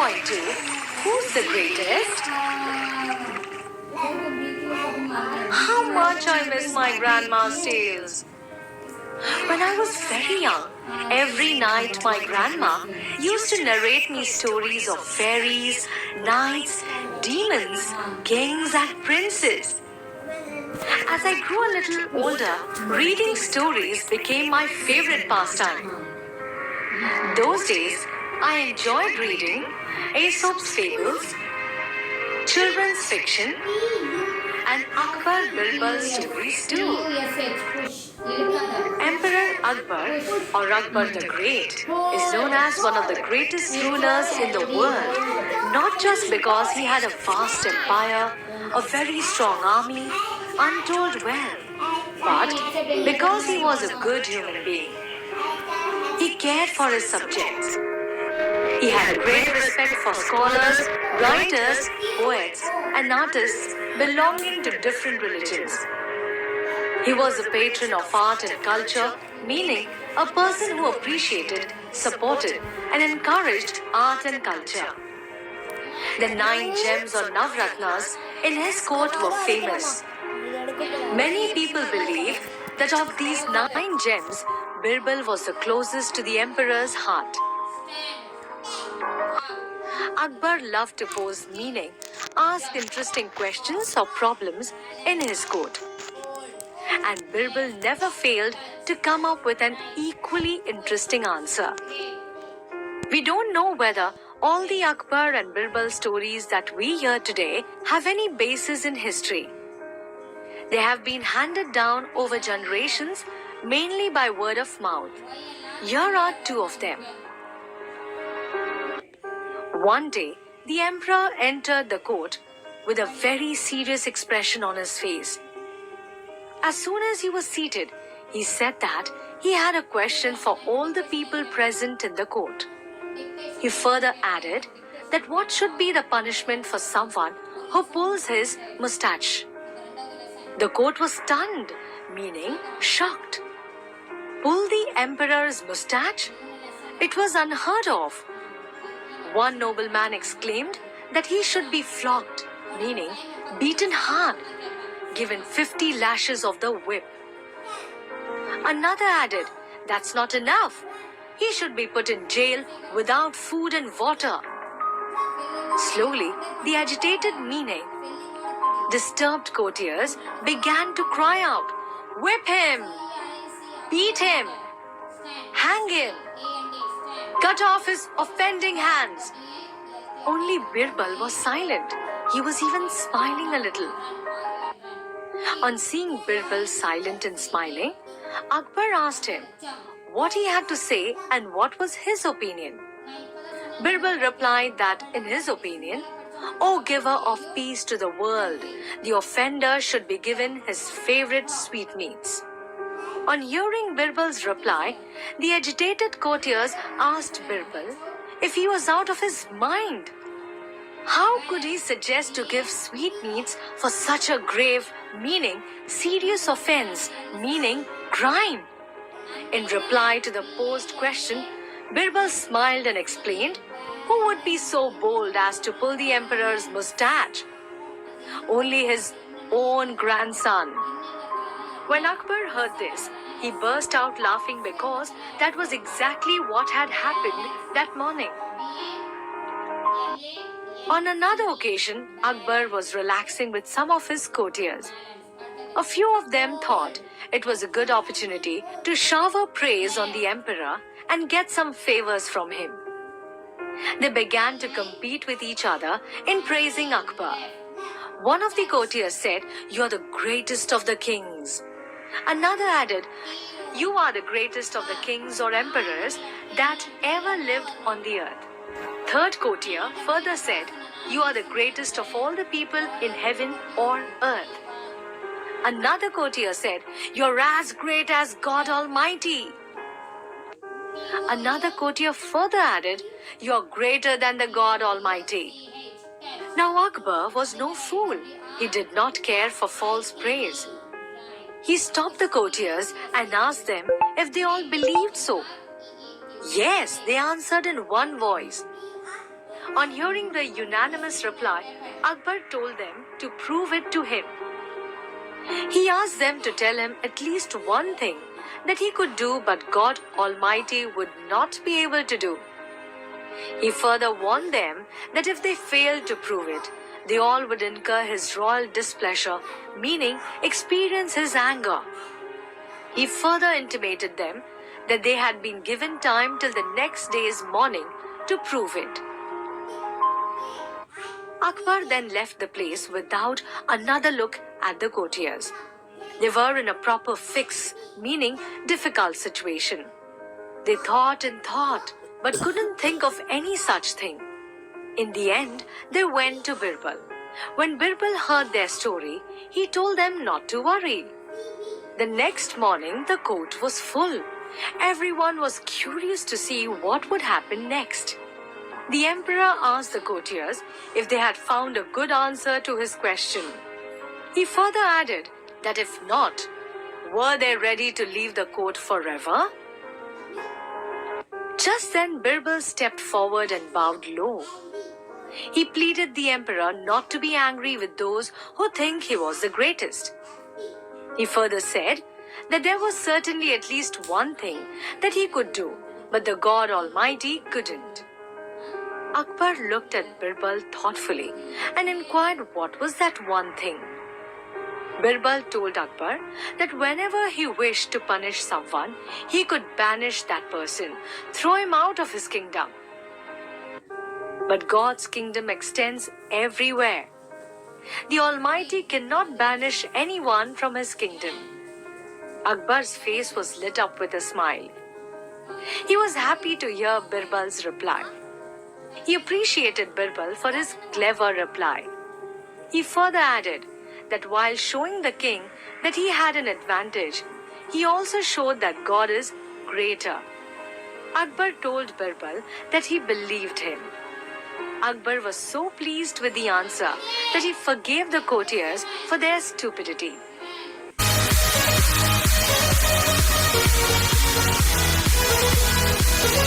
2.2 Who's the greatest? How much I miss my grandma's tales. When I was very young, every night my grandma used to narrate me stories of fairies, knights, demons, kings, and princes. As I grew a little older, reading stories became my favorite pastime. Those days, I enjoyed reading Aesop's fables, children's fiction, and Akbar Birbal stories too. Emperor Akbar, or Akbar the Great, is known as one of the greatest rulers in the world, not just because he had a vast empire, a very strong army, untold wealth, but because he was a good human being. He cared for his subjects. He had a great respect for scholars, writers, poets, and artists belonging to different religions. He was a patron of art and culture, meaning a person who appreciated, supported, and encouraged art and culture. The 9 gems or Navratnas in his court were famous. Many people believe that of these 9 gems, Birbal was the closest to the emperor's heart. Akbar loved to pose meaning, ask interesting questions or problems in his court. And Birbal never failed to come up with an equally interesting answer. We don't know whether all the Akbar and Birbal stories that we hear today have any basis in history. They have been handed down over generations, mainly by word of mouth. Here are 2 of them. One day, the emperor entered the court with a very serious expression on his face. As soon as he was seated, he said that he had a question for all the people present in the court. He further added that what should be the punishment for someone who pulls his moustache. The court was stunned, meaning shocked. Pull the emperor's moustache? It was unheard of. One nobleman exclaimed that he should be flogged, meaning beaten hard, given 50 lashes of the whip. Another added, that's not enough. He should be put in jail without food and water. Slowly, the agitated meaning, disturbed courtiers began to cry out, whip him, beat him, hang him, cut off his offending hands. Only Birbal was silent. He was even smiling a little. On seeing Birbal silent and smiling, Akbar asked him what he had to say and what was his opinion. Birbal replied that in his opinion, O giver of peace to the world, the offender should be given his favorite sweetmeats. On hearing Birbal's reply, the agitated courtiers asked Birbal if he was out of his mind. How could he suggest to give sweetmeats for such a grave, meaning serious offense, meaning crime? In reply to the posed question, Birbal smiled and explained, who would be so bold as to pull the emperor's moustache? Only his own grandson. When Akbar heard this, he burst out laughing because that was exactly what had happened that morning. On another occasion, Akbar was relaxing with some of his courtiers. A few of them thought it was a good opportunity to shower praise on the emperor and get some favors from him. They began to compete with each other in praising Akbar. One of the courtiers said, "You are the greatest of the kings." Another added, "You are the greatest of the kings or emperors that ever lived on the earth." Third courtier further said, "You are the greatest of all the people in heaven or earth." Another courtier said, "You're as great as God Almighty." Another courtier further added, "You're greater than the God Almighty." Now Akbar was no fool. He did not care for false praise. He stopped the courtiers and asked them if they all believed so. Yes, they answered in one voice. On hearing the unanimous reply, Akbar told them to prove it to him. He asked them to tell him at least one thing that he could do but God Almighty would not be able to do. He further warned them that if they failed to prove it, they all would incur his royal displeasure, meaning experience his anger. He further intimated them that they had been given time till the next day's morning to prove it. Akbar then left the place without another look at the courtiers. They were in a proper fix, meaning difficult situation. They thought and thought, but couldn't think of any such thing. In the end, they went to Birbal. When Birbal heard their story, he told them not to worry. The next morning, the court was full. Everyone was curious to see what would happen next. The emperor asked the courtiers if they had found a good answer to his question. He further added that if not, were they ready to leave the court forever? Just then Birbal stepped forward and bowed low. He pleaded the emperor not to be angry with those who think he was the greatest. He further said that there was certainly at least one thing that he could do, but the God Almighty couldn't. Akbar looked at Birbal thoughtfully and inquired what was that one thing. Birbal told Akbar that whenever he wished to punish someone, he could banish that person, throw him out of his kingdom. But God's kingdom extends everywhere. The Almighty cannot banish anyone from his kingdom. Akbar's face was lit up with a smile. He was happy to hear Birbal's reply. He appreciated Birbal for his clever reply. He further added that while showing the king that he had an advantage, he also showed that God is greater. Akbar told Birbal that he believed him. Akbar was so pleased with the answer that he forgave the courtiers for their stupidity.